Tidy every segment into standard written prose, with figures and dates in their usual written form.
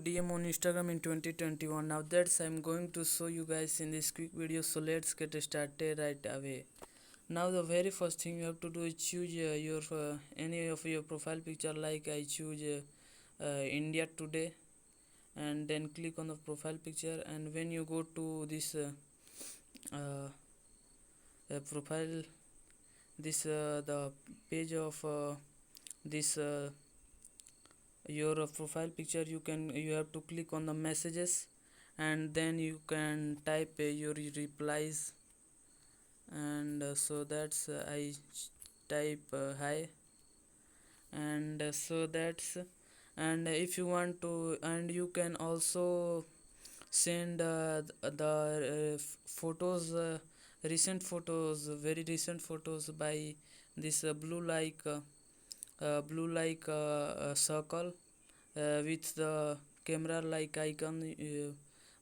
DM on Instagram in 2021. Now that's I'm going to show you guys in this quick video, so let's get started right away. Now the very first thing you have to do is choose your any of your profile picture. Like I choose India today, and then click on the profile picture. And when you go to this uh, profile, this the page of this your profile picture, you have to click on the messages, and then you can type your replies. And so that's I type hi. And so that's and if you want to, and you can also send the photos, recent photos, very recent photos, by this blue like circle with the camera like icon.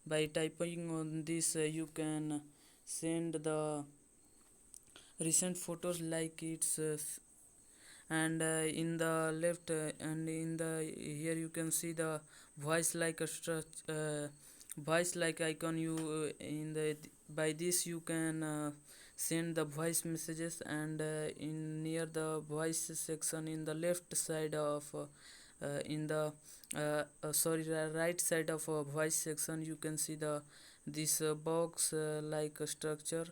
By typing on this, you can send the recent photos like it's and in the left and in the here you can see the voice like a voice like icon. You in the by this you can send the voice messages, and in near the voice section in the left side of in the right side of voice section, you can see the this box like a structure,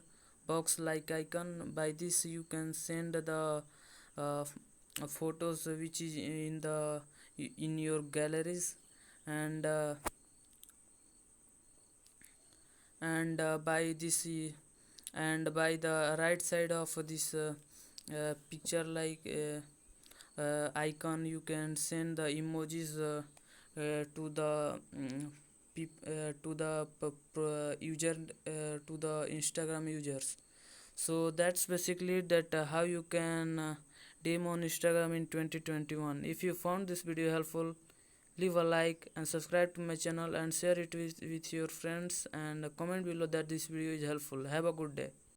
box like icon. By this you can send the uh, photos which is in your galleries. And by this and by the right side of this picture like icon, you can send the emojis to the user, to the Instagram users. So that's basically that how you can DM on Instagram in 2021. If you found this video helpful, leave a like and subscribe to my channel and share it with your friends, and comment below that this video is helpful. Have a good day.